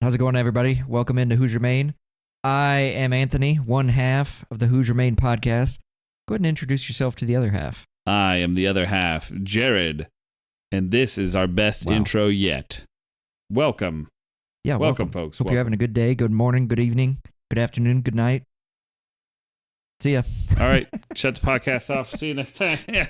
How's it going, everybody? Welcome into Hoosier Maine. I am Anthony, one half of the Hoosier Maine podcast. Go ahead and introduce yourself to the other half. I am the other half, Jared, and this is our best intro yet. Welcome. Yeah, welcome folks. Hope you're having a good day, good morning, good evening, good afternoon, good night. See ya. All right, shut the podcast off. See you next time. Yeah.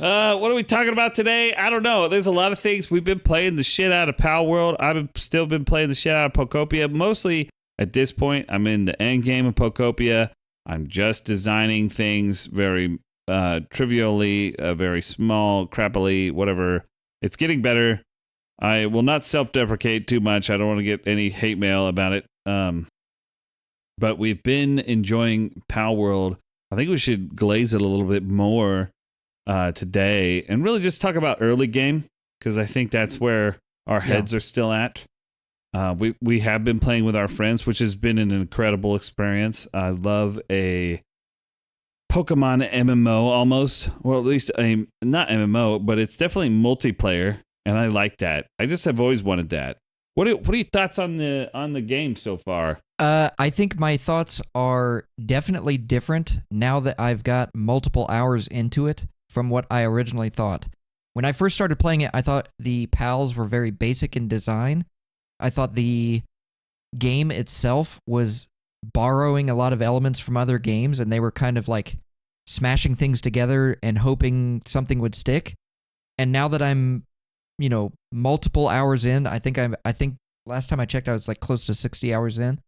What are we talking about today? I don't know. There's a lot of things. We've been playing the shit out of Palworld. I've still been playing the shit out of Pokopia. Mostly at this point, I'm in the end game of Pokopia. I'm just designing things very trivially, very small, crappily, whatever. It's getting better. I will not self-deprecate too much. I don't want to get any hate mail about it. But we've been enjoying Palworld. I think we should glaze it a little bit more today and really just talk about early game, because I think that's where our heads are still at. We have been playing with our friends, which has been an incredible experience. I love a Pokemon MMO almost. Well, at least not MMO, but it's definitely multiplayer, and I like that. I just have always wanted that. What are your thoughts on the game so far? I think my thoughts are definitely different now that I've got multiple hours into it from what I originally thought. When I first started playing it, I thought the pals were very basic in design. I thought the game itself was borrowing a lot of elements from other games, and they were kind of like smashing things together and hoping something would stick. And now that I'm, multiple hours in, I think last time I checked, I was like close to 60 hours in.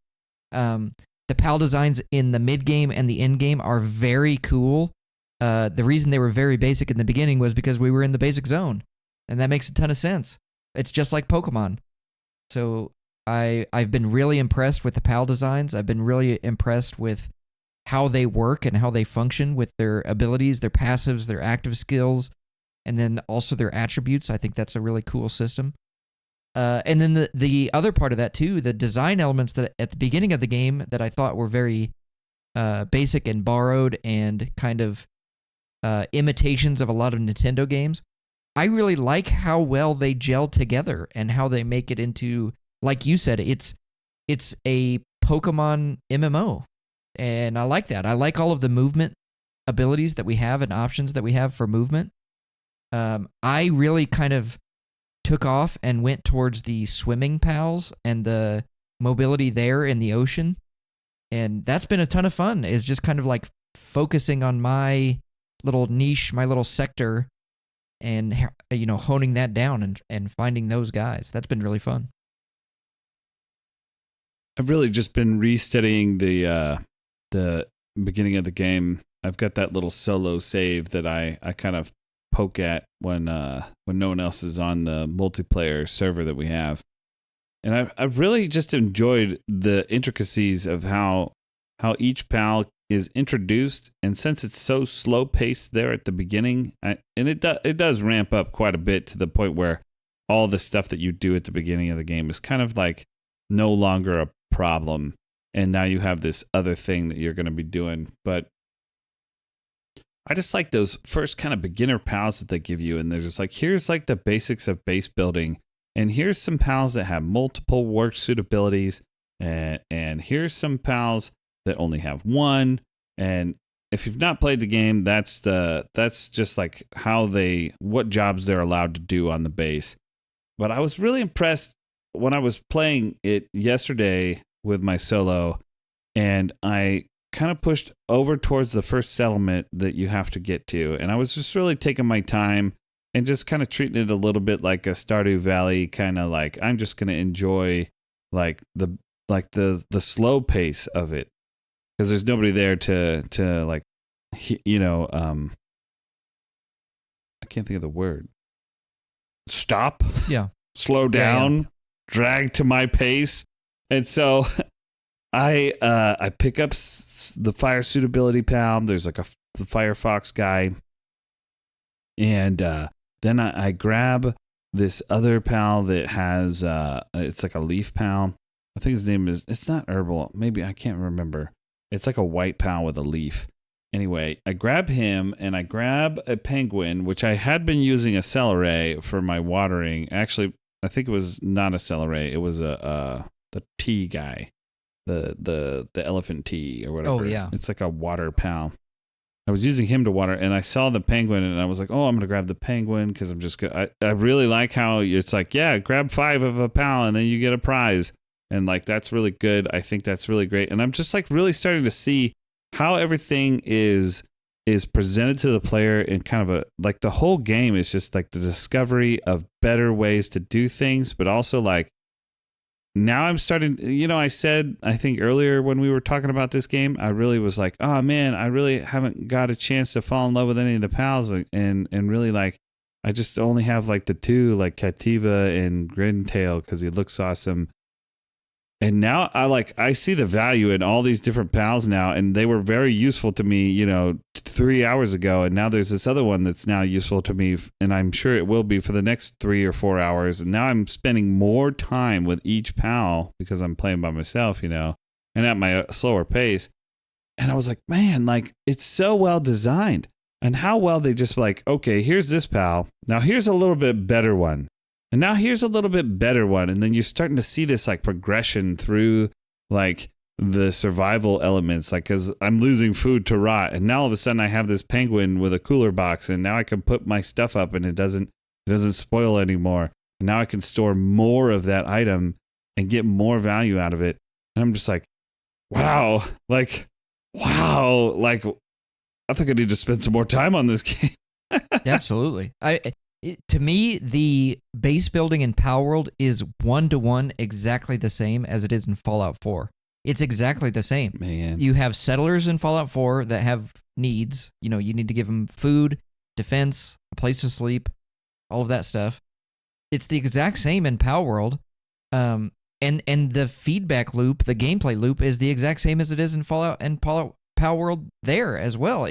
The PAL designs in the mid game and the end game are very cool. The reason they were very basic in the beginning was because we were in the basic zone, and that makes a ton of sense. It's just like Pokemon. So I've been really impressed with the PAL designs. I've been really impressed with how they work and how they function with their abilities, their passives, their active skills, and then also their attributes. I think that's a really cool system. And then the other part of that too, the design elements that at the beginning of the game that I thought were very basic and borrowed and kind of imitations of a lot of Nintendo games. I really like how well they gel together and how they make it into, like you said, it's a Pokemon MMO. And I like that. I like all of the movement abilities that we have and options that we have for movement. I really kind of took off and went towards the swimming pals and the mobility there in the ocean. And that's been a ton of fun, is just kind of like focusing on my little niche, my little sector, and honing that down and finding those guys. That's been really fun. I've really just been restudying the beginning of the game. I've got that little solo save that I kind of poke at when no one else is on the multiplayer server that we have. And I've really just enjoyed the intricacies of how each pal is introduced, and since it's so slow paced there at the beginning, and it does ramp up quite a bit to the point where all the stuff that you do at the beginning of the game is kind of like no longer a problem, and now you have this other thing that you're going to be doing. But I just like those first kind of beginner pals that they give you, and they're just like, here's like the basics of base building, and here's some pals that have multiple work suit abilities, and here's some pals that only have one. And if you've not played the game, that's just like what jobs they're allowed to do on the base. But I was really impressed when I was playing it yesterday with my solo, and I kind of pushed over towards the first settlement that you have to get to, and I was just really taking my time and just kind of treating it a little bit like a Stardew Valley, kind of like I'm just going to enjoy like the slow pace of it, because there's nobody there to like, I can't think of the word. Stop. Yeah. Slow down. Drag to my pace. And so I pick up the fire suitability pal. There's like the Firefox guy. And then I grab this other pal that has, it's like a leaf pal. I think his name it's not herbal. Maybe, I can't remember. It's like a white pal with a leaf. Anyway, I grab him, and I grab a penguin, which I had been using a Celeray for my watering. Actually, I think it was not a Celeray. It was a tea guy, the elephant tea or whatever. Oh, yeah. It's like a water pal. I was using him to water, and I saw the penguin, and I was like, "Oh, I'm gonna grab the penguin because I'm just gonna." I really like how it's like, yeah, grab 5 of a pal, and then you get a prize, and like that's really good. I think that's really great, and I'm just like really starting to see how everything is presented to the player in kind of a like the whole game is just like the discovery of better ways to do things, but also like. Now I'm starting, I said, I think earlier when we were talking about this game, I really was like, oh man, I really haven't got a chance to fall in love with any of the pals and really like, I just only have like the 2, like Cativa and Grintail because he looks awesome. And now I see the value in all these different pals now, and they were very useful to me, 3 hours ago. And now there's this other one that's now useful to me, and I'm sure it will be for the next 3 or 4 hours. And now I'm spending more time with each pal because I'm playing by myself, and at my slower pace. And I was like, man, like it's so well designed, and how well they just like, okay, here's this pal. Now here's a little bit better one. And now here's a little bit better one. And then you're starting to see this like progression through like the survival elements, like because I'm losing food to rot. And now all of a sudden I have this penguin with a cooler box, and now I can put my stuff up and it doesn't spoil anymore. And now I can store more of that item and get more value out of it. And I'm just like, wow, like I think I need to spend some more time on this game. Absolutely. To me, the base building in Palworld is 1-to-1 exactly the same as it is in Fallout 4. It's exactly the same. Man. You have settlers in Fallout 4 that have needs. You need to give them food, defense, a place to sleep, all of that stuff. It's the exact same in Palworld. And the feedback loop, the gameplay loop, is the exact same as it is in Fallout and Palworld there as well.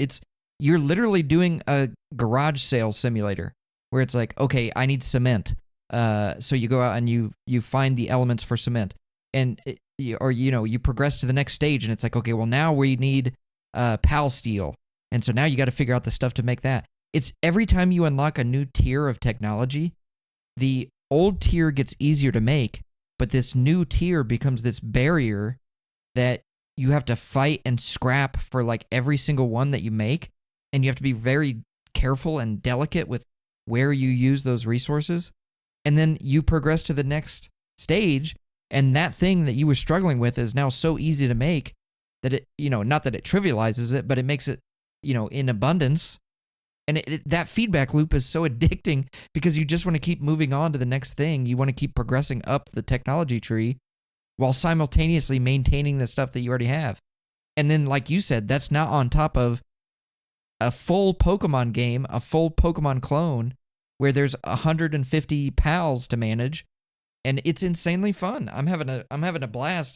You're literally doing a garage sale simulator, where it's like, okay, I need cement. So you go out and you find the elements for cement. And you progress to the next stage, and it's like, okay, well, now we need pal steel. And so now you got to figure out the stuff to make that. It's every time you unlock a new tier of technology, the old tier gets easier to make, but this new tier becomes this barrier that you have to fight and scrap for like every single one that you make. And you have to be very careful and delicate with where you use those resources. And then you progress to the next stage, and that thing that you were struggling with is now so easy to make that it, not that it trivializes it, but it makes it, in abundance. And that feedback loop is so addicting because you just want to keep moving on to the next thing. You want to keep progressing up the technology tree while simultaneously maintaining the stuff that you already have. And then, like you said, that's not on top of a full Pokemon game, a full Pokemon clone, where there's 150 pals to manage, and it's insanely fun. I'm having a blast,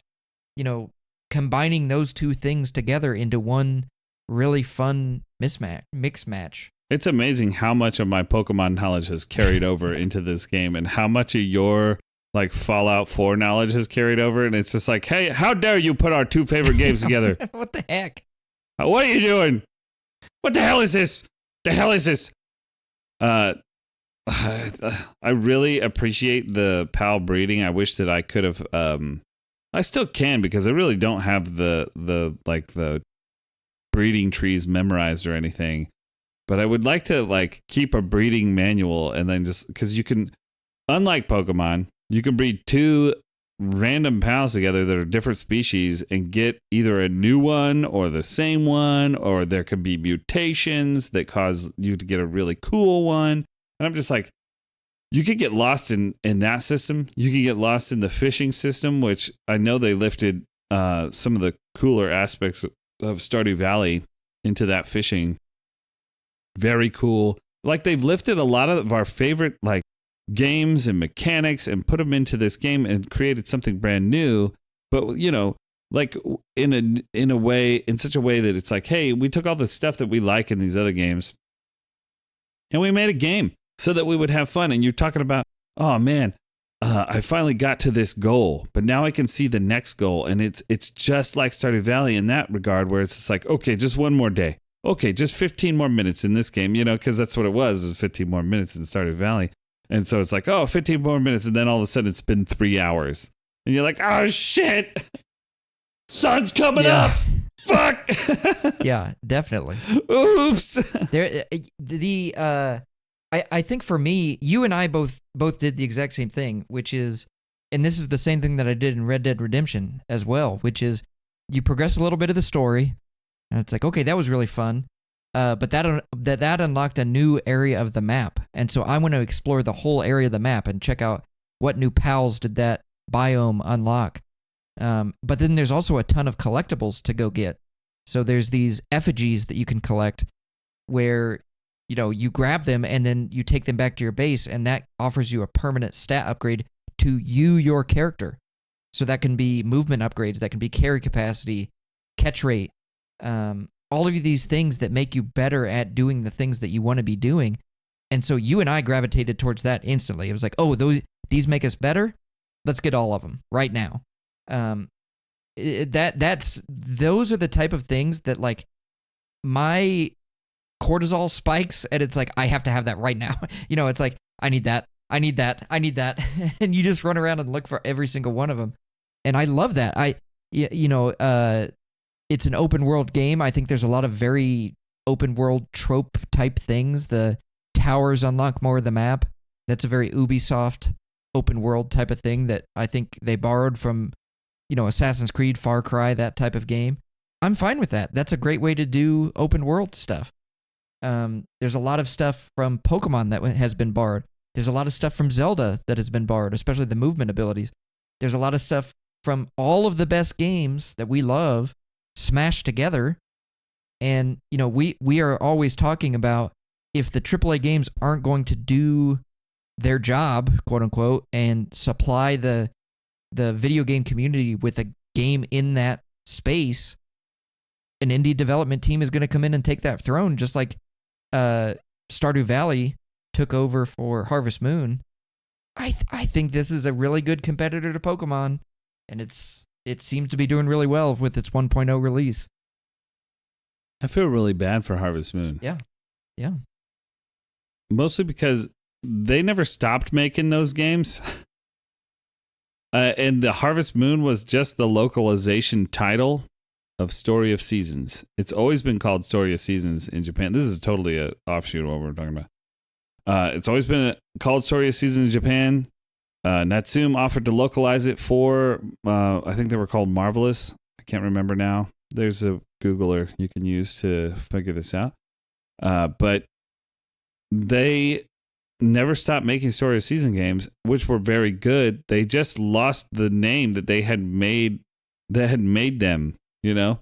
combining those two things together into one really fun mix match. It's amazing how much of my Pokemon knowledge has carried over into this game, and how much of your like Fallout 4 knowledge has carried over. And it's just like, hey, how dare you put our 2 favorite games together? What the heck? What are you doing? What the hell is this? I really appreciate the PAL breeding. I wish that I could have. I still can, because I really don't have the breeding trees memorized or anything. But I would like to keep a breeding manual, and then just because you can, unlike Pokemon, you can breed 2 random pals together that are different species and get either a new one or the same one, or there could be mutations that cause you to get a really cool one. And I'm just like, you could get lost in that system. You could get lost in the fishing system, which I know they lifted some of the cooler aspects of Stardew Valley into that fishing. Very cool. Like, they've lifted a lot of our favorite games and mechanics and put them into this game and created something brand new. But in a way, in such a way that it's like, hey, we took all the stuff that we like in these other games and we made a game so that we would have fun. And you're talking about, oh man, I finally got to this goal, but now I can see the next goal. And it's just like Stardew Valley in that regard, where it's just like, okay, just one more day. Okay, just 15 more minutes in this game, because that's what it was 15 more minutes in Stardew Valley. And so it's like, oh, 15 more minutes. And then all of a sudden it's been 3 hours. and you're like, oh shit, sun's coming up. Fuck. Yeah, definitely. Oops. I think for me, you and I both did the exact same thing, which is, and this is the same thing that I did in Red Dead Redemption as well, which is you progress a little bit of the story, and it's like, okay, that was really fun, but that unlocked a new area of the map, and so I want to explore the whole area of the map and check out what new pals did that biome unlock. But then there's also a ton of collectibles to go get. So there's these effigies that you can collect where, you grab them and then you take them back to your base, and that offers you a permanent stat upgrade to your character. So that can be movement upgrades, that can be carry capacity, catch rate, all of these things that make you better at doing the things that you want to be doing. And so you and I gravitated towards that instantly. It was like, oh, these make us better. Let's get all of them right now. Those are the type of things that, like, my cortisol spikes, and it's like, I have to have that right now. It's like, I need that, and you just run around and look for every single one of them. And I love that. It's an open world game. I think there's a lot of very open world trope type things. The towers unlock more of the map. That's a very Ubisoft open world type of thing that I think they borrowed from, Assassin's Creed, Far Cry, that type of game. I'm fine with that. That's a great way to do open world stuff. There's a lot of stuff from Pokemon that has been borrowed. There's a lot of stuff from Zelda that has been borrowed, especially the movement abilities. There's a lot of stuff from all of the best games that we love smashed together. And, we are always talking about, if the AAA games aren't going to do their job, quote unquote, and supply the video game community with a game in that space, an indie development team is going to come in and take that throne, just like Stardew Valley took over for Harvest Moon. I think this is a really good competitor to Pokemon, and it seems to be doing really well with its 1.0 release. I feel really bad for Harvest Moon. Yeah. Mostly because they never stopped making those games. And the Harvest Moon was just the localization title of Story of Seasons. It's always been called Story of Seasons in Japan. This is totally an offshoot of what we're talking about. It's always been called Story of Seasons in Japan. Natsume offered to localize it for, I think they were called Marvelous. I can't remember now. There's a Googler you can use to figure this out. But they never stopped making Story of Season games, which were very good. They just lost the name that they had made, that had made them, And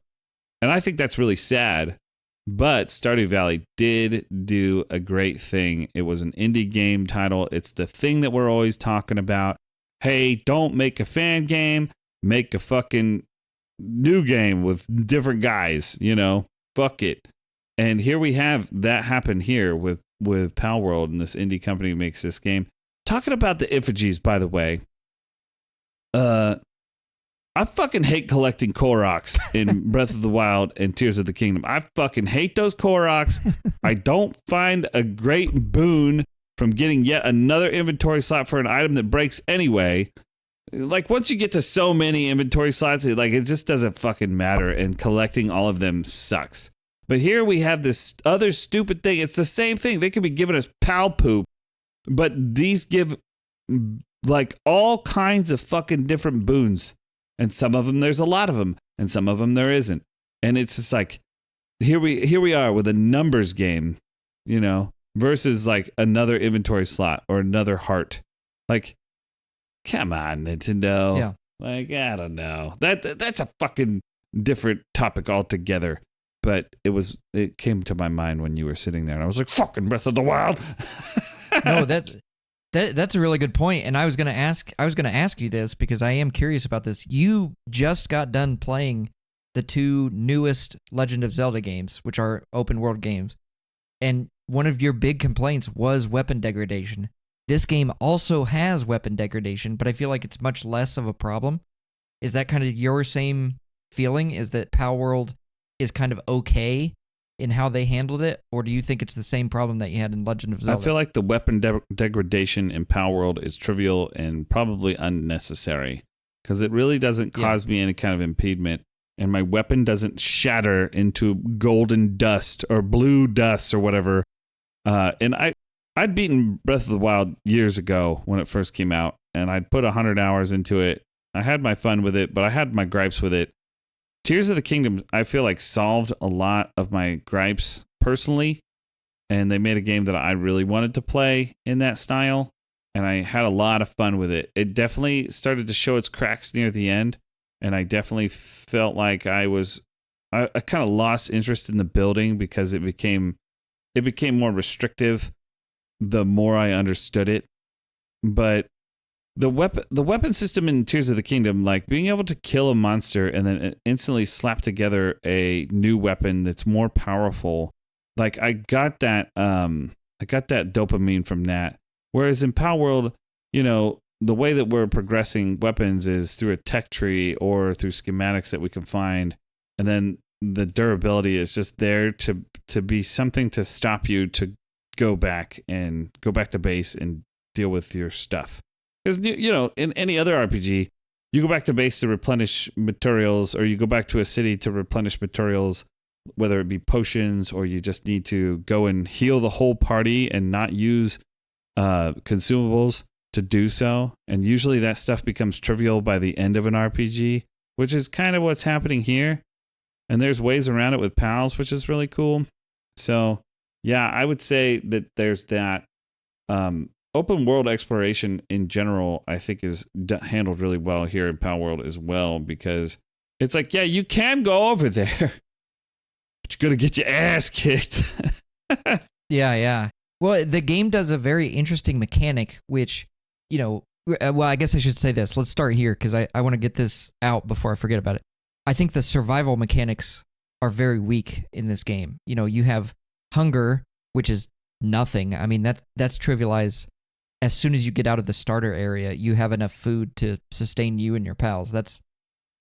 I think that's really sad. But Stardew Valley did do a great thing. It was an indie game title. It's the thing that we're always talking about. Hey, don't make a fan game. Make a fucking new game with different guys, Fuck it. And here we have that happen here with Palworld, and this indie company makes this game. Talking about the effigies, by the way. I fucking hate collecting Koroks in Breath of the Wild and Tears of the Kingdom. I fucking hate those Koroks. I don't find a great boon from getting yet another inventory slot for an item that breaks anyway. Like, once you get to so many inventory slots, it just doesn't fucking matter, and collecting all of them sucks. But here we have this other stupid thing. It's the same thing. They could be giving us pal poop, but these give, all kinds of fucking different boons. And some of them, there's a lot of them, and some of them there isn't. And it's just like, here we are with a numbers game, versus another inventory slot or another heart. Come on, Nintendo. Yeah. I don't know. That's a fucking different topic altogether. But it came to my mind when you were sitting there, and I was like, fucking Breath of the Wild. No, that's a really good point, and I was gonna ask you this because I am curious about this. You just got done playing the two newest Legend of Zelda games, which are open world games, and one of your big complaints was weapon degradation. This game also has weapon degradation, but I feel like it's much less of a problem. Is that kind of your same feeling? Is that Palworld is kind of okay in how they handled it, or do you think it's the same problem that you had in Legend of Zelda? I feel like the weapon degradation in Palworld is trivial and probably unnecessary. because it really doesn't cause me any kind of impediment. And my weapon doesn't shatter into golden dust or blue dust or whatever. And I'd beaten Breath of the Wild years ago when it first came out, and I'd put 100 hours into it. I had my fun with it, but I had my gripes with it. Tears of the Kingdom, I feel like, solved a lot of my gripes personally, and they made a game that I really wanted to play in that style, and I had a lot of fun with it. It definitely started to show its cracks near the end, and I definitely felt like I kind of lost interest in the building because it became more restrictive the more I understood it. But the weapon system in Tears of the Kingdom, like being able to kill a monster and then instantly slap together a new weapon that's more powerful, like I got that dopamine from that. Whereas in Palworld, the way that we're progressing weapons is through a tech tree or through schematics that we can find, and then the durability is just there to be something to stop you to go back to base and deal with your stuff. Because, in any other RPG, you go back to base to replenish materials, or you go back to a city to replenish materials, whether it be potions or you just need to go and heal the whole party and not use consumables to do so. And usually that stuff becomes trivial by the end of an RPG, which is kind of what's happening here. And there's ways around it with pals, which is really cool. So, yeah, I would say that there's that. Open world exploration in general, I think, is handled really well here in Palworld as well, because it's like, yeah, you can go over there, but you're going to get your ass kicked. Yeah. Well, the game does a very interesting mechanic, which, I guess I should say this. Let's start here because I want to get this out before I forget about it. I think the survival mechanics are very weak in this game. You have hunger, which is nothing. I mean, that's trivialized. As soon as you get out of the starter area, you have enough food to sustain you and your pals. That's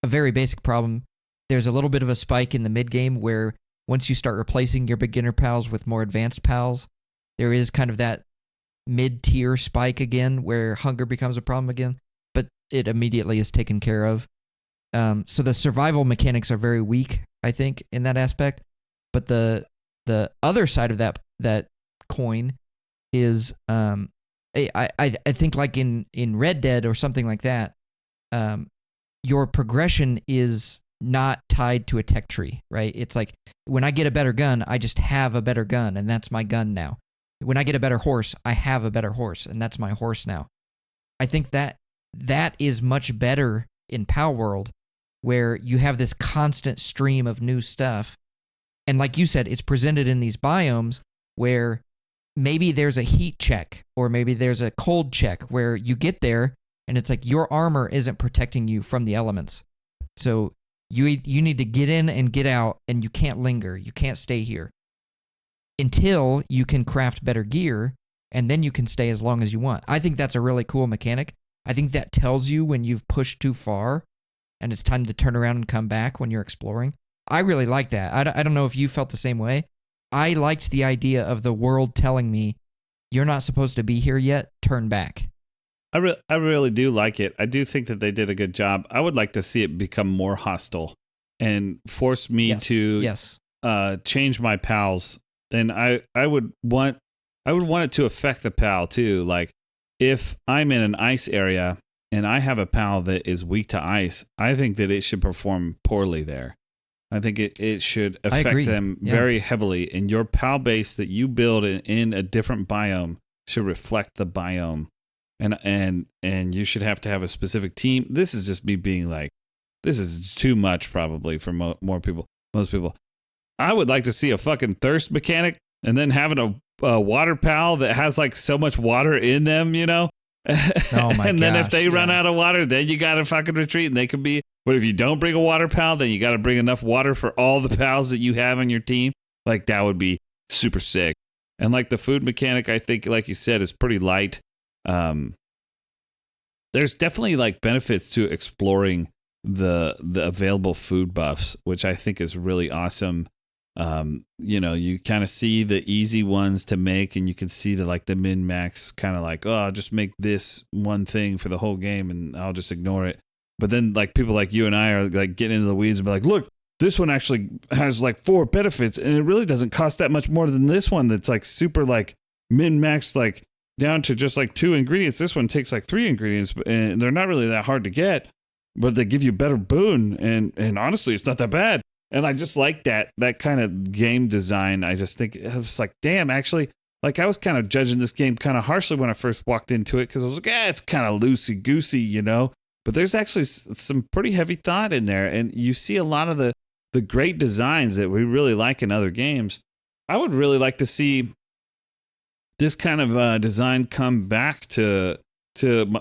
a very basic problem. There's a little bit of a spike in the mid-game where once you start replacing your beginner pals with more advanced pals, there is kind of that mid-tier spike again where hunger becomes a problem again, but it immediately is taken care of. So the survival mechanics are very weak, I think, in that aspect. But the other side of that coin is I think like in Red Dead or something like that, your progression is not tied to a tech tree, right? It's like when I get a better gun, I just have a better gun, and that's my gun now. When I get a better horse, I have a better horse, and that's my horse now. I think that is much better in Palworld, where you have this constant stream of new stuff. And like you said, it's presented in these biomes where maybe there's a heat check or maybe there's a cold check where you get there and it's like your armor isn't protecting you from the elements. So you need to get in and get out, and you can't linger. You can't stay here until you can craft better gear, and then you can stay as long as you want. I think that's a really cool mechanic. I think that tells you when you've pushed too far and it's time to turn around and come back when you're exploring. I really like that. I don't know if you felt the same way. I liked the idea of the world telling me, you're not supposed to be here yet, turn back. I really do like it. I do think that they did a good job. I would like to see it become more hostile and force me to change my pals. And I would want it to affect the pal too. Like if I'm in an ice area and I have a pal that is weak to ice, I think that it should perform poorly there. I think it should affect them very heavily. And your PAL base that you build in a different biome should reflect the biome. And you should have to have a specific team. This is just me being like, this is too much probably for most people. I would like to see a fucking thirst mechanic and then having a water PAL that has like so much water in them, Oh my and then if they run out of water, then you got to fucking retreat, and they could be. But if you don't bring a water pal, then you got to bring enough water for all the pals that you have on your team. Like that would be super sick. And like the food mechanic, I think, like you said, is pretty light. There's definitely like benefits to exploring the available food buffs, which I think is really awesome. You kind of see the easy ones to make, and you can see the min max kind of like, oh, I'll just make this one thing for the whole game and I'll just ignore it. But then like people like you and I are like getting into the weeds and be like, look, this one actually has like 4 benefits and it really doesn't cost that much more than this one that's like super like min-maxed, like down to just like 2 ingredients. This one takes like 3 ingredients and they're not really that hard to get, but they give you better boon. And honestly, it's not that bad. And I just like that kind of game design. I just think it was like, damn, actually, like I was kind of judging this game kind of harshly when I first walked into it because I was like, it's kind of loosey goosey, you know. But there's actually some pretty heavy thought in there, and you see a lot of the great designs that we really like in other games. I would really like to see this kind of design come back to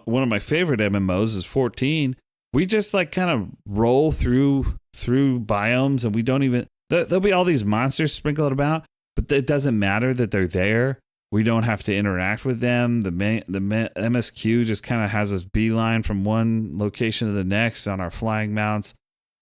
one of my favorite MMOs is 14. We just like kind of roll through biomes, and we don't even there'll be all these monsters sprinkled about, but it doesn't matter that they're there. We don't have to interact with them. The MSQ just kind of has this beeline from one location to the next on our flying mounts.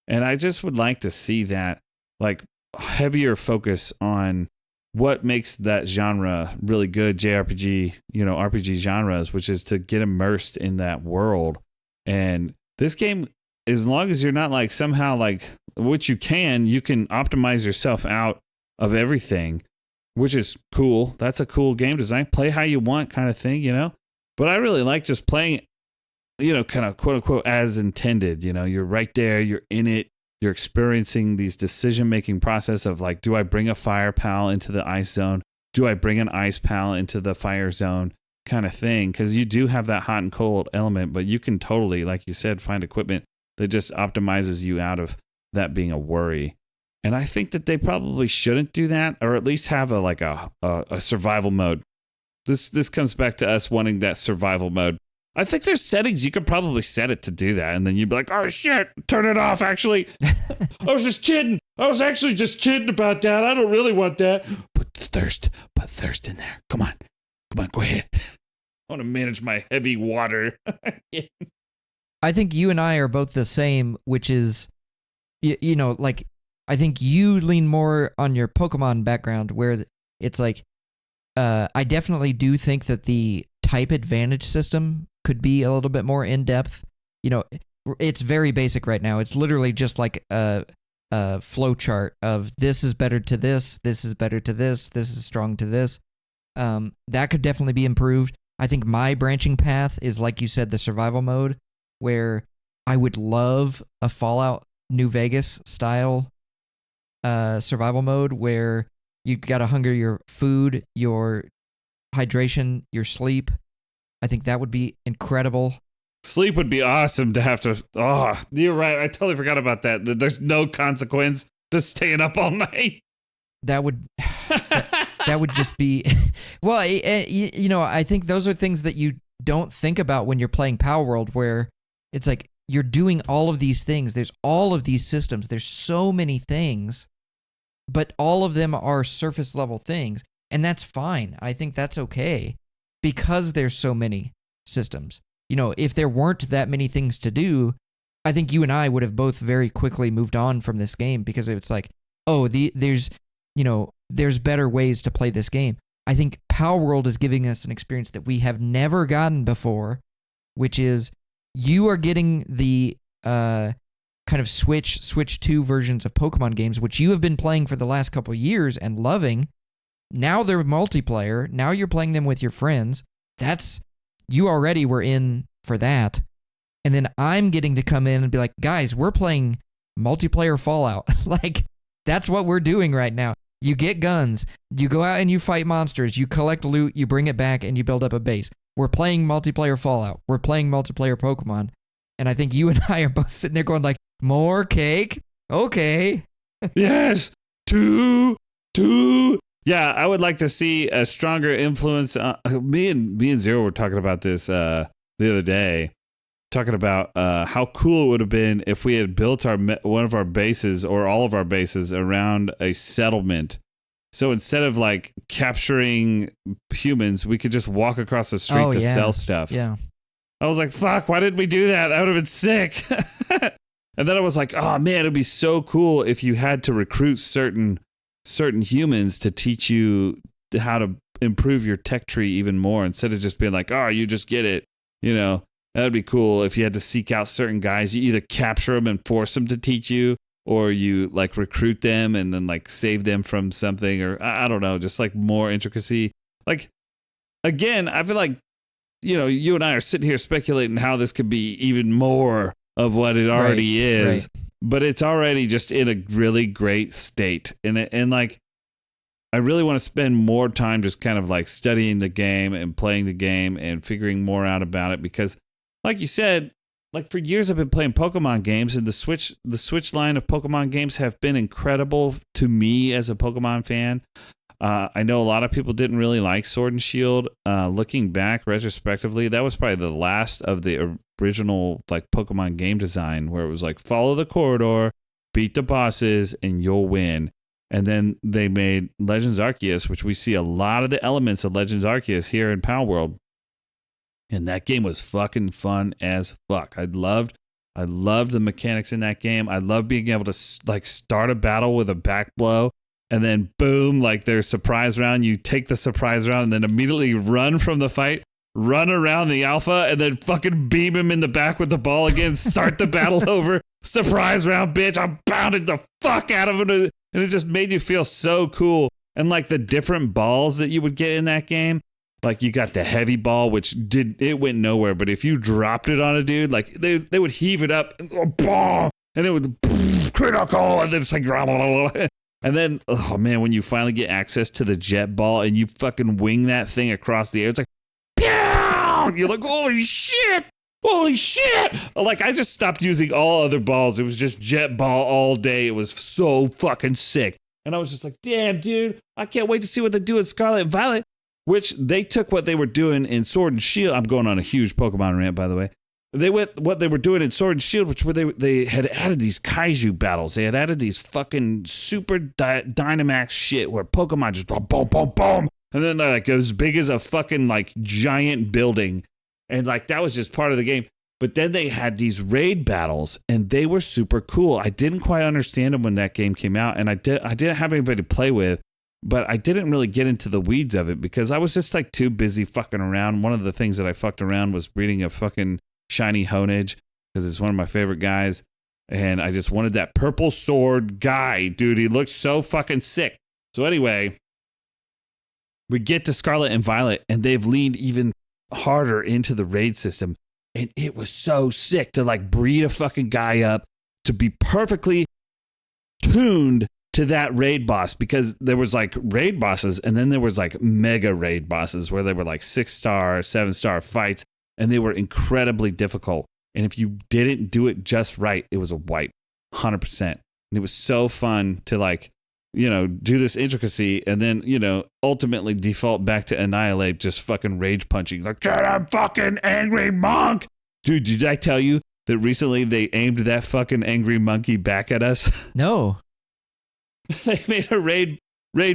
And I just would like to see that like heavier focus on what makes that genre really good, JRPG, RPG genres, which is to get immersed in that world. And this game, as long as you're not like somehow like, which you can optimize yourself out of everything, which is cool. That's a cool game design. Play how you want kind of thing, But I really like just playing, kind of quote unquote as intended. You're right there, you're in it, you're experiencing these decision-making process of like, do I bring a fire pal into the ice zone? Do I bring an ice pal into the fire zone kind of thing? Because you do have that hot and cold element, but you can totally, like you said, find equipment that just optimizes you out of that being a worry. And I think that they probably shouldn't do that, or at least have a survival mode. This comes back to us wanting that survival mode. I think there's settings you could probably set it to do that, and then you'd be like, "Oh shit, turn it off." Actually, I was just kidding. I was actually just kidding about that. I don't really want that. Put thirst in there. Come on, go ahead. I want to manage my heavy water. I think you and I are both the same, which is, like. I think you lean more on your Pokemon background where it's like, I definitely do think that the type advantage system could be a little bit more in depth. It's very basic right now. It's literally just like a flow chart of this is better to this is better to this is strong to this. That could definitely be improved. I think my branching path is, like you said, the survival mode, where I would love a Fallout New Vegas style survival mode where you gotta hunger your food, your hydration, your sleep. I think that would be incredible. Sleep would be awesome to have to. Oh, you're right. I totally forgot about that. There's no consequence to staying up all night. That would that would just be well. I think those are things that you don't think about when you're playing Palworld, where it's like, you're doing all of these things. There's all of these systems. There's so many things, but all of them are surface level things. And that's fine. I think that's okay because there's so many systems. If there weren't that many things to do, I think you and I would have both very quickly moved on from this game because it's like, there's better ways to play this game. I think Palworld is giving us an experience that we have never gotten before, which is, you are getting the kind of Switch 2 versions of Pokemon games, which you have been playing for the last couple of years and loving. Now they're multiplayer. Now you're playing them with your friends. You already were in for that. And then I'm getting to come in and be like, guys, we're playing multiplayer Fallout. Like, that's what we're doing right now. You get guns. You go out and you fight monsters. You collect loot. You bring it back and you build up a base. We're playing multiplayer Fallout. We're playing multiplayer Pokemon. And I think you and I are both sitting there going like, more cake? Okay. Yes. Two. Yeah, I would like to see a stronger influence. Me and Zero were talking about this the other day, talking about how cool it would have been if we had built one of our bases or all of our bases around a settlement. So instead of like capturing humans, we could just walk across the street to sell stuff. Yeah. I was like, fuck, why didn't we do that? That would have been sick. And then I was like, oh man, it'd be so cool if you had to recruit certain humans to teach you how to improve your tech tree even more, instead of just being like, oh, you just get it. That'd be cool if you had to seek out certain guys. You either capture them and force them to teach you, or you like recruit them and then like save them from something, or I don't know, just like more intricacy. Like, again, I feel like, you and I are sitting here speculating how this could be even more of what it already is, but it's already just in a really great state. And like, I really want to spend more time just kind of like studying the game and playing the game and figuring more out about it, because like you said, like for years I've been playing Pokemon games, and the Switch line of Pokemon games have been incredible to me as a Pokemon fan. I know a lot of people didn't really like Sword and Shield. Looking back retrospectively, that was probably the last of the original like Pokemon game design, where it was like follow the corridor, beat the bosses, and you'll win. And then they made Legends Arceus, which we see a lot of the elements of Legends Arceus here in Palworld. And that game was fucking fun as fuck. I loved the mechanics in that game. I loved being able to like start a battle with a back blow, and then boom, like there's surprise round. You take the surprise round and then immediately run from the fight, run around the alpha, and then fucking beam him in the back with the ball again, start the battle over. Surprise round, bitch. I pounded the fuck out of him. And it just made you feel so cool. And like the different balls that you would get in that game, like you got the heavy ball, which went nowhere. But if you dropped it on a dude, like they would heave it up and it would critical, and then it's like, and then, oh man, when you finally get access to the jet ball and you fucking wing that thing across the air, it's like, pow! You're like, holy shit! Like, I just stopped using all other balls. It was just jet ball all day. It was so fucking sick. And I was just like, damn, dude, I can't wait to see what they do with Scarlet and Violet, which they took what they were doing in Sword and Shield. I'm going on a huge Pokemon rant, by the way. What they were doing in Sword and Shield, which were they had added these kaiju battles. They had added these fucking super Dynamax shit where Pokemon just boom, boom, boom, boom. And then they're like as big as a fucking like giant building. And like that was just part of the game. But then they had these raid battles, and they were super cool. I didn't quite understand them when that game came out, and I didn't have anybody to play with, but I didn't really get into the weeds of it because I was just like too busy fucking around. One of the things that I fucked around was breeding a fucking shiny Honedge because it's one of my favorite guys, and I just wanted that purple sword guy, dude. He looks so fucking sick. So anyway, we get to Scarlet and Violet, and they've leaned even harder into the raid system. And it was so sick to like breed a fucking guy up to be perfectly tuned to that raid boss, because there was like raid bosses and then there was like mega raid bosses where they were like 6-star, 7-star fights, and they were incredibly difficult. And if you didn't do it just right, it was a wipe, 100%. And it was so fun to like, do this intricacy and then, ultimately default back to Annihilate, just fucking rage punching. Like, get a fucking angry monk! Dude, did I tell you that recently they aimed that fucking angry monkey back at us? No. They made a raid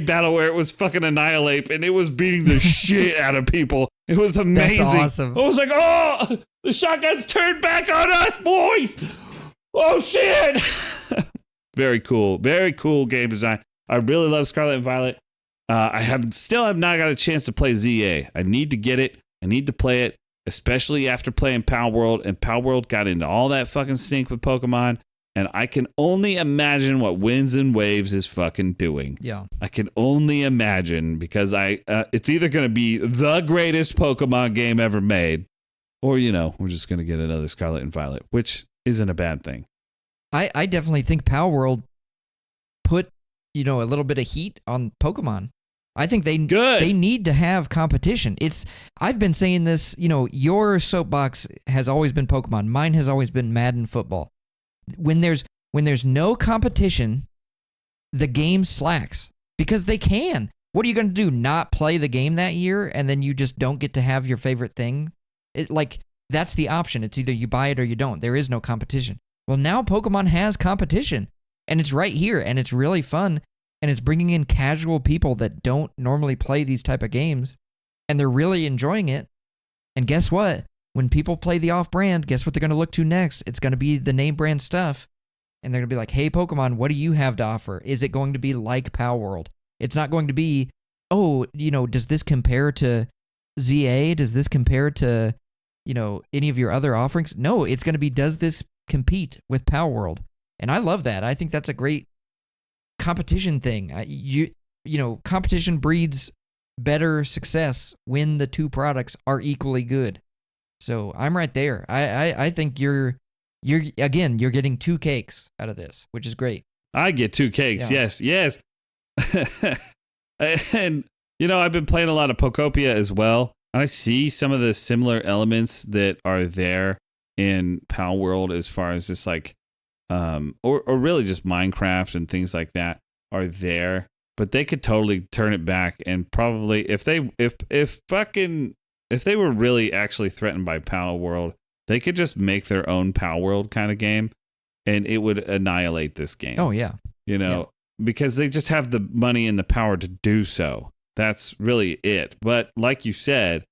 battle where it was fucking Annihilate, and it was beating the shit out of people. It was amazing. That's awesome. I was like, oh, the shotguns turned back on us, boys! Oh, shit! Very cool game design. I really love Scarlet and Violet. I still have not got a chance to play ZA. I need to get it. I need to play it, especially after playing Palworld. And Palworld got into all that fucking stink with Pokemon. And I can only imagine what Winds and Waves is fucking doing. Yeah. I can only imagine, because it's either going to be the greatest Pokemon game ever made, or, we're just going to get another Scarlet and Violet, which isn't a bad thing. I definitely think Palworld put, a little bit of heat on Pokemon. I think they need to have competition. I've been saying this, your soapbox has always been Pokemon. Mine has always been Madden football. When there's no competition, the game slacks because they can. What are you going to do? Not play the game that year and then you just don't get to have your favorite thing? That's the option. It's either you buy it or you don't. There is no competition. Well, now Pokemon has competition, and it's right here, and it's really fun, and it's bringing in casual people that don't normally play these type of games, and they're really enjoying it. And guess what? When people play the off-brand, guess what they're going to look to next? It's going to be the name brand stuff, and they're going to be like, hey, Pokemon, what do you have to offer? Is it going to be like Palworld? It's not going to be, does this compare to ZA? Does this compare to any of your other offerings. No, it's going to be, does this compete with Palworld? And I love that. I think that's a great competition thing. Competition breeds better success when the two products are equally good. So I'm right there. I think you're getting two cakes out of this, which is great. I get two cakes. Yeah. Yes. And I've been playing a lot of Pokopia as well, and I see some of the similar elements that are there in Palworld as far as just like or really just Minecraft and things like that are there, but they could totally turn it back, and probably if they were really actually threatened by Palworld, they could just make their own Palworld kind of game, and it would annihilate this game. Oh yeah. Because they just have the money and the power to do so. That's really it. But like you said,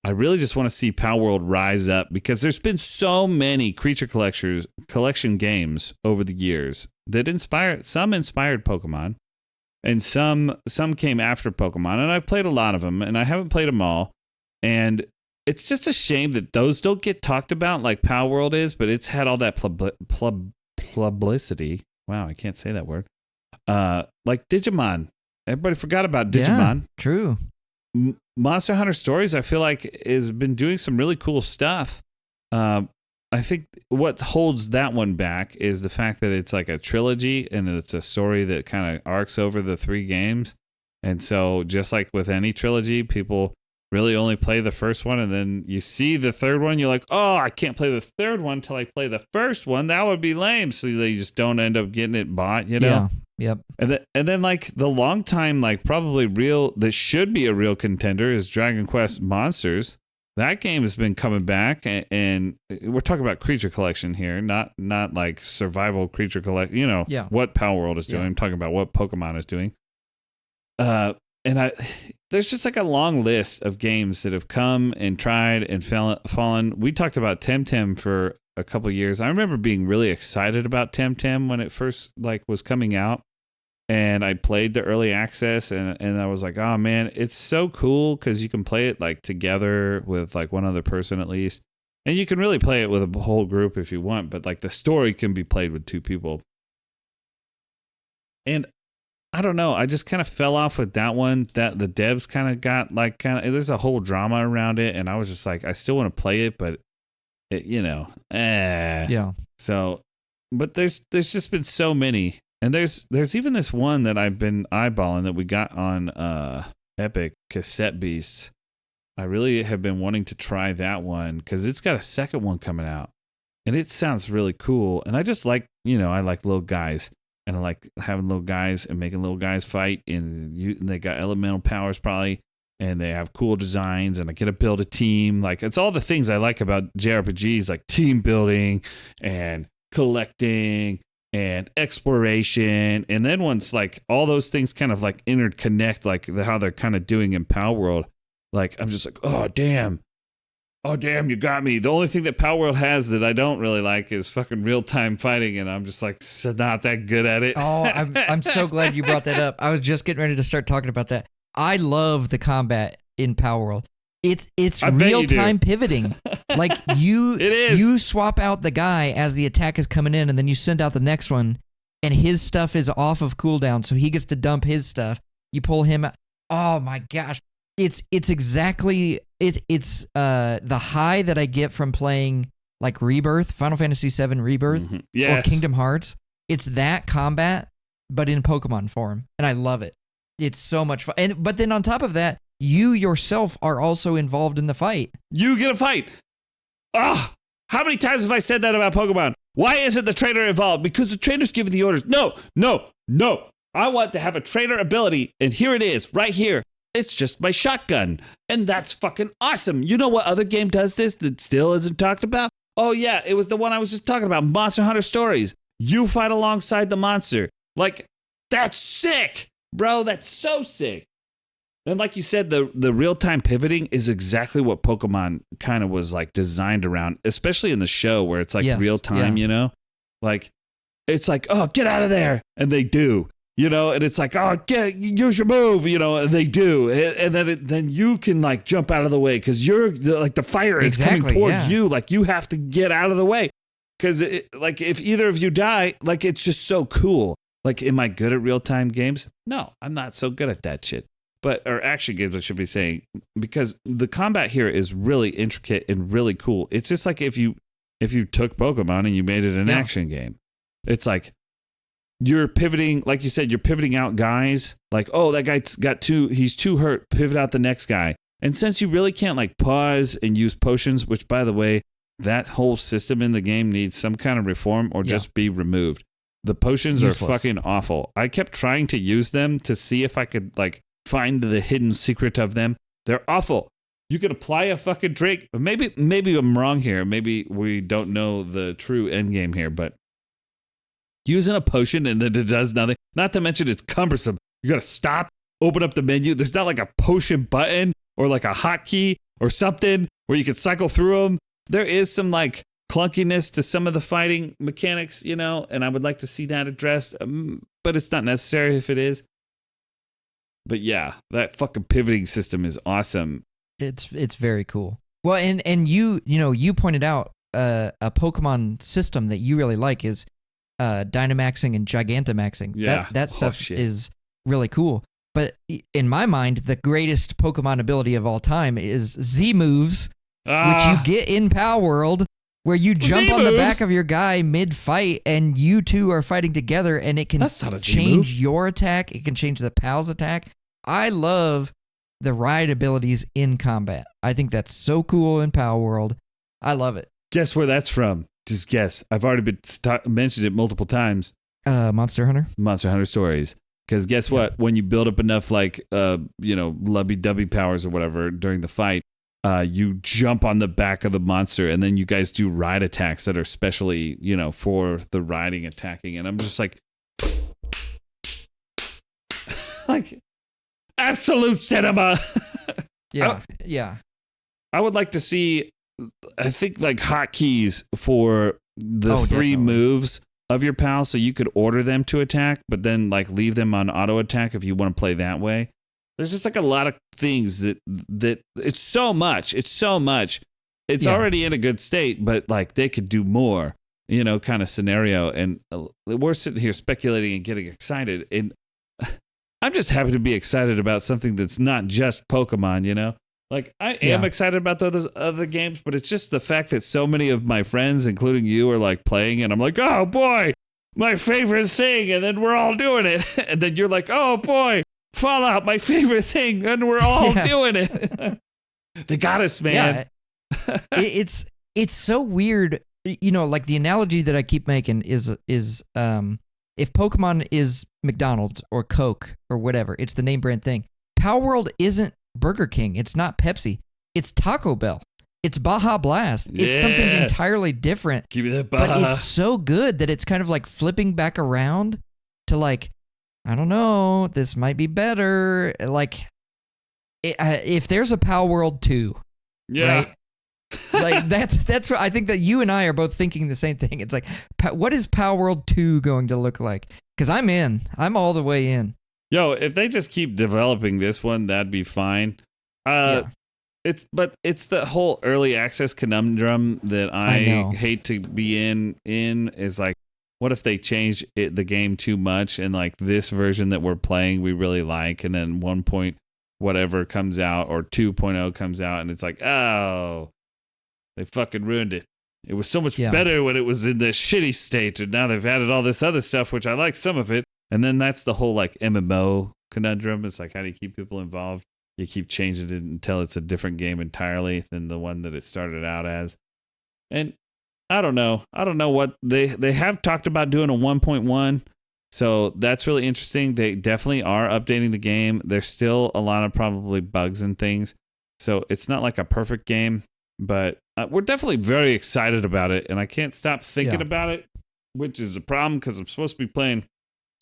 I really just want to see Palworld rise up, because there's been so many creature collection games over the years that inspired Pokemon, and some came after Pokemon, and I've played a lot of them, and I haven't played them all. And it's just a shame that those don't get talked about like Palworld is, but it's had all that publicity. Wow, I can't say that word. Like Digimon. Everybody forgot about Digimon. Yeah, true. Monster Hunter Stories, I feel like, has been doing some really cool stuff. I think what holds that one back is the fact that it's like a trilogy, and it's a story that kind of arcs over the 3 games. And so just like with any trilogy, people really only play the first one, and then you see the third one, you're like, oh, I can't play the third one till I play the first one. That would be lame. So they just don't end up getting it bought, Yeah. Yep. And then like the long time, like probably that should be a real contender is Dragon Quest Monsters. That game has been coming back, and we're talking about creature collection here, not like survival creature collect. What Palworld is doing. I'm talking about what Pokemon is doing. There's just like a long list of games that have come and tried and fallen. We talked about Temtem for a couple of years. I remember being really excited about Temtem when it first was coming out, and I played the early access, and I was like, oh man, it's so cool because you can play it like together with like one other person at least, and you can really play it with a whole group if you want, but like the story can be played with 2 people. And I don't know, I just kind of fell off with that one. That the devs kind of got there's a whole drama around it, and I was just like, I still want to play it, but Yeah. So, but there's just been so many, and there's even this one that I've been eyeballing that we got on Epic, Cassette Beasts. I really have been wanting to try that one because it's got a second one coming out, and it sounds really cool. And I just like, I like little guys, and I like having little guys and making little guys fight, and they got elemental powers probably, and they have cool designs, and I get to build a team. Like, it's all the things I like about JRPGs, like team building and collecting and exploration. And then once like all those things kind of like interconnect, like how they're kind of doing in Palworld, like I'm just like, oh damn, you got me. The only thing that Palworld has that I don't really like is fucking real-time fighting, and I'm just like not that good at it. Oh, I'm so glad you brought that up. I was just getting ready to start talking about that. I love the combat in Palworld. It's real-time pivoting. Like you swap out the guy as the attack is coming in, and then you send out the next one, and his stuff is off of cooldown, so he gets to dump his stuff. You pull him out. Oh my gosh. It's exactly the high that I get from playing like Rebirth, Final Fantasy VII Rebirth, yes, or Kingdom Hearts. It's that combat, but in Pokemon form, and I love it. It's so much fun. But then on top of that, you yourself are also involved in the fight. You get a fight. Ah, how many times have I said that about Pokemon? Why isn't the trainer involved? Because the trainer's giving the orders. No. I want to have a trainer ability, and here it is, right here. It's just my shotgun, and that's fucking awesome. You know what other game does this that still isn't talked about? Oh yeah, it was the one I was just talking about, Monster Hunter Stories. You fight alongside the monster. Like, that's sick, bro. That's so sick. And like you said, the real-time pivoting is exactly what Pokemon kind of was like designed around, especially in the show where it's like real time, Like, it's like, oh, get out of there. And they do. and it's like, oh, use your move, and they do, and then you can like jump out of the way because you're like the fire is coming towards you, like you have to get out of the way because like if either of you die, like it's just so cool. Like, am I good at real-time games? No, I'm not so good at that shit. Or action games, I should be saying, because the combat here is really intricate and really cool. It's just like if you took Pokemon and you made it an action game. It's like you're pivoting, like you said, you're pivoting out guys. Like, oh, that guy's he's too hurt. Pivot out the next guy. And since you really can't like pause and use potions, which by the way, that whole system in the game needs some kind of reform or just be removed. The potions are fucking awful. I kept trying to use them to see if I could like find the hidden secret of them. They're awful. You could apply a fucking drink. Maybe I'm wrong here. Maybe we don't know the true end game here, but using a potion and then it does nothing. Not to mention it's cumbersome. You gotta stop, open up the menu. There's not like a potion button or like a hotkey or something where you could cycle through them. There is some like clunkiness to some of the fighting mechanics, and I would like to see that addressed, but it's not necessary if it is. But yeah, that fucking pivoting system is awesome. It's very cool. Well, and you pointed out a Pokemon system that you really like is Dynamaxing and Gigantamaxing. Yeah, that stuff is really cool. But in my mind, the greatest Pokemon ability of all time is Z moves, which you get in Palworld, where you jump on the back of your guy mid-fight, and you two are fighting together, and it can change your attack. It can change the pal's attack. I love the ride abilities in combat. I think that's so cool in Palworld. I love it. Guess where that's from? Just guess. I've already mentioned it multiple times. Monster Hunter? Monster Hunter Stories. Because guess what? When you build up enough, like, lovey-dovey powers or whatever during the fight, you jump on the back of the monster, and then you guys do ride attacks that are specially, for the riding attacking. And I'm just like, like, absolute cinema. Yeah. I would like to see, I think, like hotkeys for the three moves of your pal, so you could order them to attack, but then like leave them on auto attack if you want to play that way. There's just like a lot of things that it's so much. It's already in a good state, but like they could do more, kind of scenario. And we're sitting here speculating and getting excited. And I'm just happy to be excited about something that's not just Pokemon, Like I am excited about those other games, but it's just the fact that so many of my friends, including you, are like playing, and I'm like, oh boy, my favorite thing, and then we're all doing it, and then you're like, oh boy, Fallout, my favorite thing, and we're all doing it. They got us, man. Yeah. it's so weird, like the analogy that I keep making is if Pokemon is McDonald's or Coke or whatever, it's the name brand thing. Palworld isn't Burger King. It's not Pepsi. It's Taco Bell. It's Baja Blast. It's something entirely different. Give me that Baja. But it's so good that it's kind of like flipping back around to like, I don't know, this might be better. Like, if there's a Palworld 2, right? Like that's what I think that you and I are both thinking the same thing. It's like, what is Palworld 2 going to look like? Because I'm in. I'm all the way in. Yo, if they just keep developing this one, that'd be fine. It's the whole early access conundrum that I hate to be in is like, what if they change the game too much and like this version that we're playing we really like, and then 1 point whatever comes out or 2.0 comes out and it's like, oh, they fucking ruined it. It was so much better when it was in the shitty state, and now they've added all this other stuff, which I like some of it. And then that's the whole like MMO conundrum. It's like, how do you keep people involved? You keep changing it until it's a different game entirely than the one that it started out as. And I don't know what they have talked about doing a 1.1. So that's really interesting. They definitely are updating the game. There's still a lot of probably bugs and things. So it's not like a perfect game, but we're definitely very excited about it. And I can't stop thinking about it, which is a problem because I'm supposed to be playing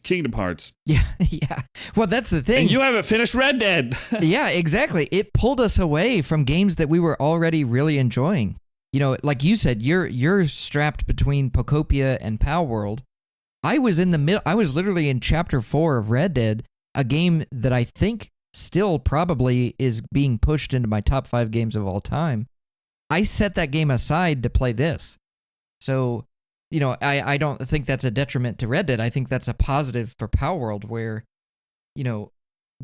Kingdom Hearts. Yeah. Well, that's the thing. And you haven't finished Red Dead. Yeah, exactly. It pulled us away from games that we were already really enjoying. Like you said, you're strapped between Pokopia and Palworld. I was in the middle. I was literally in chapter 4 of Red Dead, a game that I think still probably is being pushed into my top 5 games of all time. I set that game aside to play this. So, I don't think that's a detriment to Red Dead. I think that's a positive for Palworld where,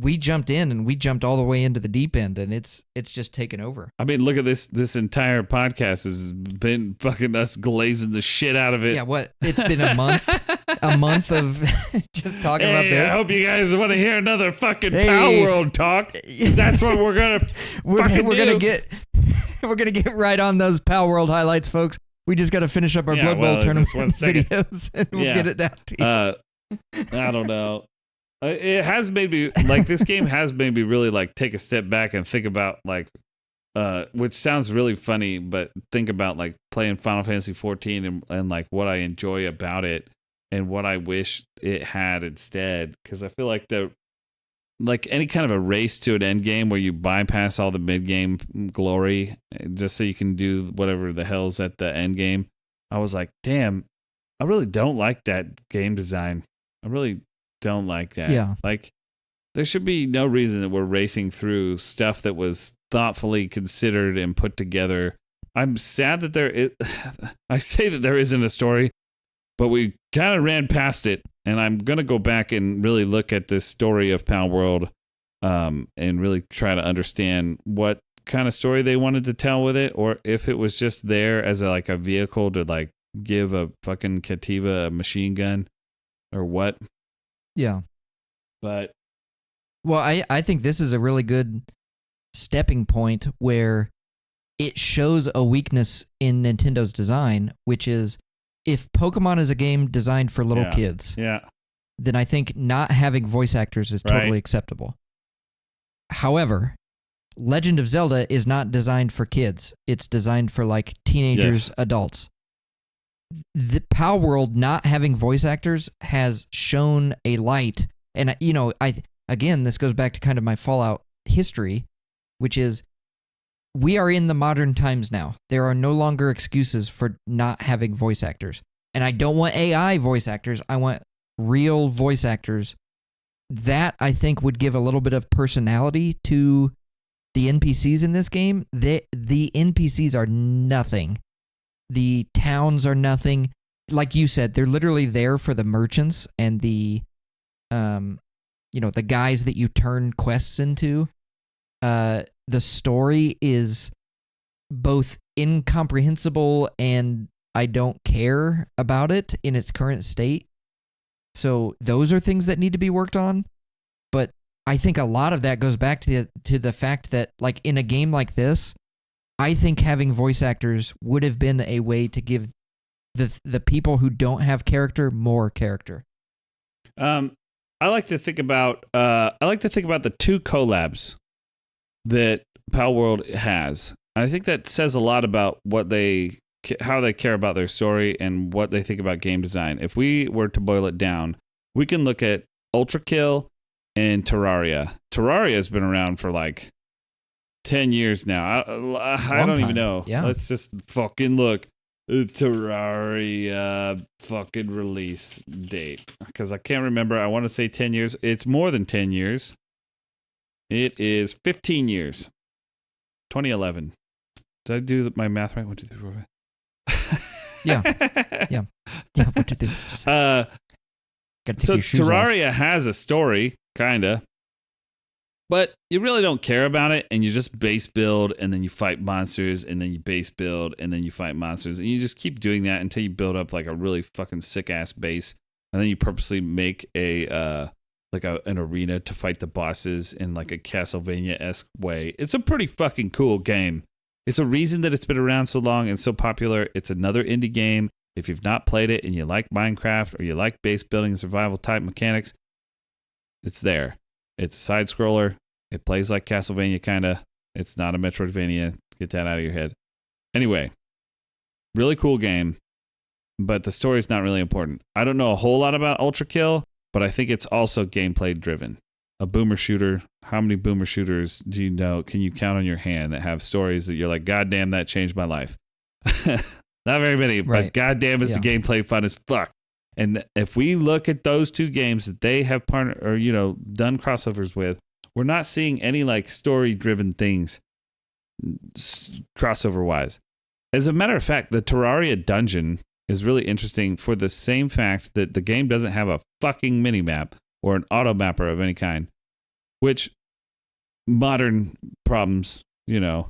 we jumped in and we jumped all the way into the deep end, and it's just taken over. I mean, look at this. This entire podcast has been fucking us glazing the shit out of it. Yeah, what? It's been a month. A month of just talking about this. I hope you guys want to hear another fucking Palworld talk. That's what we're gonna gonna get. We're gonna get right on those Palworld highlights, folks. We just got to finish up our Blood Bowl tournament videos, and we'll get it down to you. I don't know. It has made me like this game has made me really like take a step back and think about like, which sounds really funny, but think about like playing Final Fantasy 14 and like what I enjoy about it and what I wish it had instead. Because I feel like like any kind of a race to an end game where you bypass all the mid game glory just so you can do whatever the hell's at the end game. I was like, damn, I really don't like that game design. I really don't like that. Yeah. Like there should be no reason that we're racing through stuff that was thoughtfully considered and put together. I'm sad that I say that there isn't a story, but we kind of ran past it. And I'm going to go back and really look at this story of Palworld and really try to understand what kind of story they wanted to tell with it, or if it was just there as a vehicle to like give a fucking Cativa a machine gun or what. Yeah. But. Well, I think this is a really good stepping point where it shows a weakness in Nintendo's design, which is if Pokemon is a game designed for little kids, then I think not having voice actors is totally acceptable. However, Legend of Zelda is not designed for kids. It's designed for like teenagers, adults. The Palworld not having voice actors has shown a light. And, again, this goes back to kind of my Fallout history, which is we are in the modern times now. There are no longer excuses for not having voice actors. And I don't want AI voice actors. I want real voice actors. That, I think, would give a little bit of personality to the NPCs in this game. The NPCs are nothing. The towns are nothing. Like you said, they're literally there for the merchants and the guys that you turn quests into. The story is both incomprehensible and I don't care about it in its current state. So those are things that need to be worked on. But I think a lot of that goes back to the fact that, like, in a game like this, I think having voice actors would have been a way to give the people who don't have character more character. I like to think about the 2 collabs that Palworld has. And I think that says a lot about how they care about their story and what they think about game design. If we were to boil it down, we can look at Ultra Kill and Terraria. Terraria has been around for like 10 years now. I don't even know. Yeah. Let's just fucking look. Terraria fucking release date. Because I can't remember. I want to say 10 years. It's more than 10 years. It is 15 years. 2011. Did I do my math right? 1, 2, 3, 4, 5. Yeah. 1, 2, 3. So Terraria has a story, kinda, but you really don't care about it, and you just base build, and then you fight monsters, and then you base build, and then you fight monsters, and you just keep doing that until you build up like a really fucking sick ass base, and then you purposely make an arena to fight the bosses in like a Castlevania-esque way. It's a pretty fucking cool game. It's a reason that it's been around so long and so popular. It's another indie game. If you've not played it and you like Minecraft or you like base building and survival type mechanics, it's there. It's a side scroller. It plays like Castlevania kind of. It's not a Metroidvania. Get that out of your head. Anyway, really cool game, but the story's not really important. I don't know a whole lot about Ultra Kill, but I think it's also gameplay driven. A boomer shooter. How many boomer shooters do you know? Can you count on your hand that have stories that you're like, God damn, that changed my life? Not very many, but goddamn is the gameplay fun as fuck. And if we look at those two games that they have partnered or, done crossovers with, we're not seeing any like story driven things crossover wise. As a matter of fact, the Terraria dungeon is really interesting for the same fact that the game doesn't have a fucking minimap or an auto mapper of any kind, which modern problems, Yeah.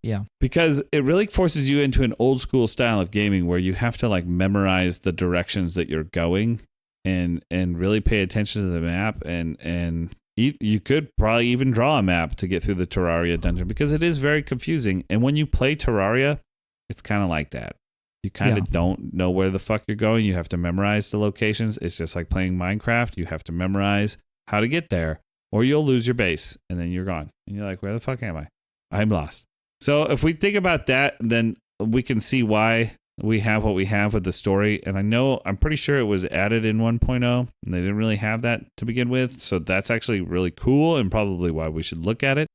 Yeah. Because it really forces you into an old school style of gaming where you have to like memorize the directions that you're going and really pay attention to the map and you could probably even draw a map to get through the Terraria dungeon because it is very confusing. And when you play Terraria, it's kind of like that. You kind of don't know where the fuck you're going. You have to memorize the locations. It's just like playing Minecraft. You have to memorize how to get there or you'll lose your base and then you're gone. And you're like, where the fuck am I? I'm lost. So if we think about that, then we can see why we have what we have with the story. And I'm pretty sure it was added in 1.0 and they didn't really have that to begin with. So that's actually really cool and probably why we should look at it.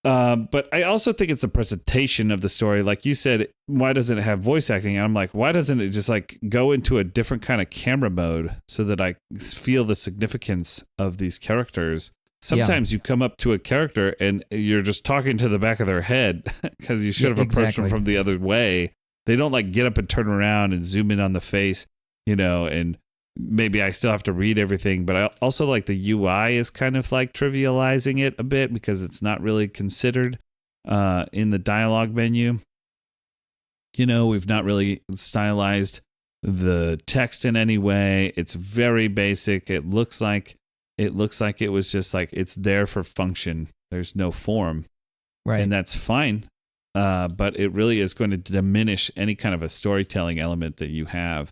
But I also think it's the presentation of the story. Like you said, why doesn't it have voice acting? And I'm like, why doesn't it just like go into a different kind of camera mode so that I feel the significance of these characters? Sometimes you come up to a character and you're just talking to the back of their head because you should have approached them from the other way. They don't like get up and turn around and zoom in on the face, and maybe I still have to read everything. But I also like the UI is kind of like trivializing it a bit because it's not really considered in the dialogue menu. We've not really stylized the text in any way. It's very basic. It looks like it was just like it's there for function. There's no form. Right. And that's fine. But it really is going to diminish any kind of a storytelling element that you have.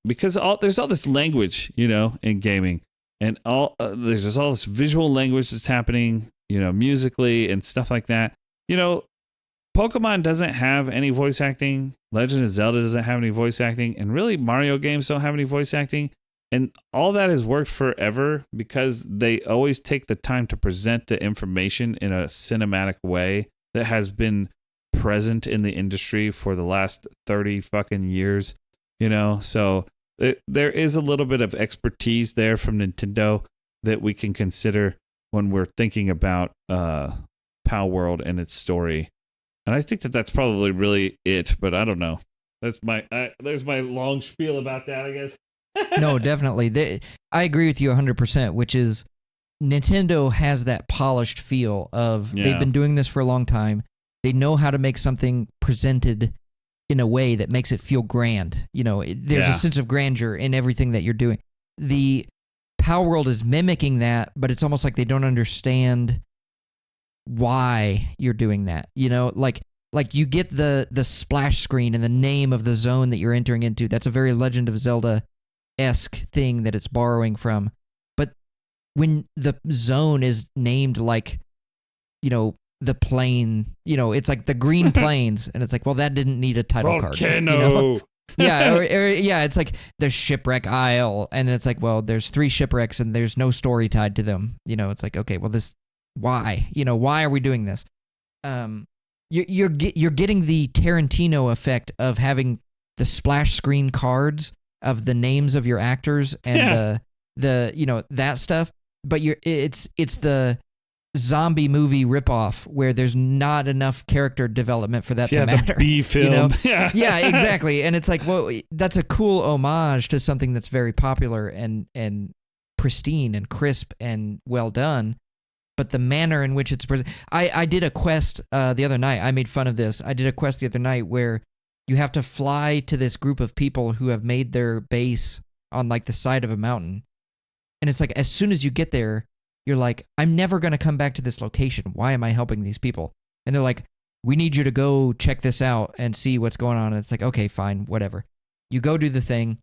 Because there's all this language, in gaming. And there's just all this visual language that's happening, musically and stuff like that. Pokemon doesn't have any voice acting. Legend of Zelda doesn't have any voice acting. And really, Mario games don't have any voice acting. And all that has worked forever because they always take the time to present the information in a cinematic way that has been present in the industry for the last 30 fucking years, So there is a little bit of expertise there from Nintendo that we can consider when we're thinking about Palworld and its story. And I think that that's probably really it, but I don't know. There's my long spiel about that, I guess. No, definitely. I agree with you 100%, which is Nintendo has that polished feel of they've been doing this for a long time. They know how to make something presented in a way that makes it feel grand. There's a sense of grandeur in everything that you're doing. The Palworld is mimicking that, but it's almost like they don't understand why you're doing that. Like you get the splash screen and the name of the zone that you're entering into. That's a very Legend of Zelda-esque thing that it's borrowing from. But when the zone is named like, the plane, it's like the Green Plains, and it's like, well, that didn't need a title Volcano. card. It's like the Shipwreck Isle, and it's like, well, there's 3 shipwrecks and there's no story tied to them. It's like, okay, well, why? Why are we doing this? You're getting the Tarantino effect of having the splash screen cards of the names of your actors and the that stuff, but it's the zombie movie ripoff where there's not enough character development for that to matter. The B film. Yeah, exactly. And it's like, well, that's a cool homage to something that's very popular and pristine and crisp and well done. But the manner in which it's presented, I did a quest the other night. I made fun of this. I did a quest the other night where you have to fly to this group of people who have made their base on like the side of a mountain. And it's like, as soon as you get there, you're like, I'm never going to come back to this location. Why am I helping these people? And they're like, we need you to go check this out and see what's going on. And it's like, okay, fine, whatever. You go do the thing.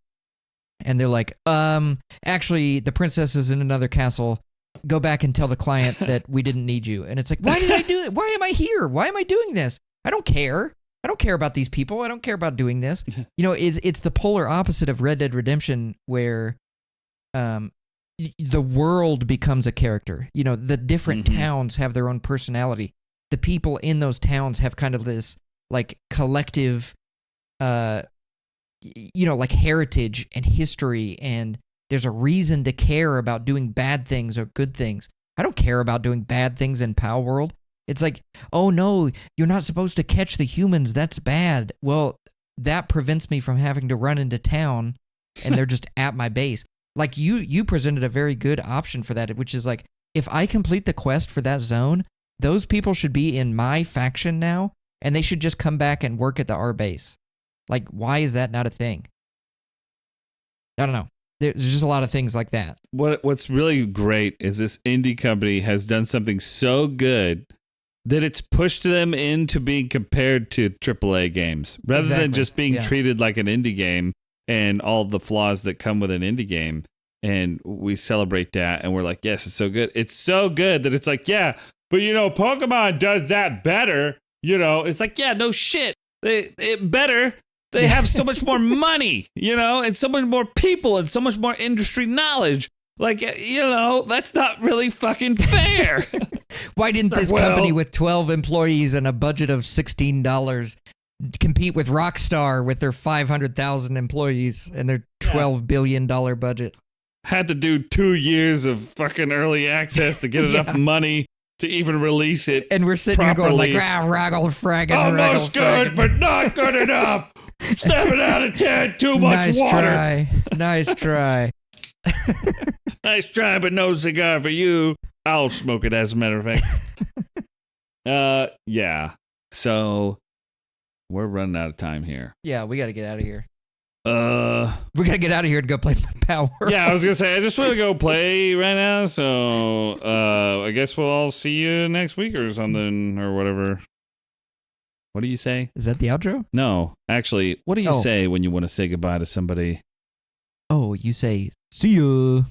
And they're like, actually, the princess is in another castle. Go back and tell the client that we didn't need you. And it's like, why did I do it? Why am I here? Why am I doing this? I don't care. I don't care about these people. I don't care about doing this. It's the polar opposite of Red Dead Redemption where the world becomes a character. The different towns have their own personality. The people in those towns have kind of this like collective like heritage and history, and there's a reason to care about doing bad things or good things. I don't care about doing bad things in Palworld. It's like, oh no, you're not supposed to catch the humans. That's bad. Well, that prevents me from having to run into town, and they're just at my base. Like you presented a very good option for that, which is like, if I complete the quest for that zone, those people should be in my faction now, and they should just come back and work at our base. Like, why is that not a thing? I don't know. There's just a lot of things like that. What's really great is this indie company has done something so good that it's pushed them into being compared to AAA games rather than just being treated like an indie game and all the flaws that come with an indie game. And we celebrate that, and we're like, yes, it's so good. It's so good that it's like, yeah, but Pokemon does that better. It's like, yeah, no shit. It better. They have so much more money, and so much more people and so much more industry knowledge. Like, that's not really fucking fair. Why didn't this company with 12 employees and a budget of $16 compete with Rockstar with their 500,000 employees and their $12 billion budget? Had to do 2 years of fucking early access to get enough money to even release it. And we're sitting properly. here going like, raggle fragging. Almost good, but not good enough. 7 out of 10, too much water. Nice try. Nice try, but no cigar for you. I'll smoke it, as a matter of fact. Yeah. So we're running out of time here. Yeah, we got to get out of here. We got to get out of here and go play Palworld. Yeah, I was going to say, I just want to go play right now. So I guess we'll all see you next week or something or whatever. What do you say? Is that the outro? No, actually, what do you say when you want to say goodbye to somebody? Oh, you say, see ya.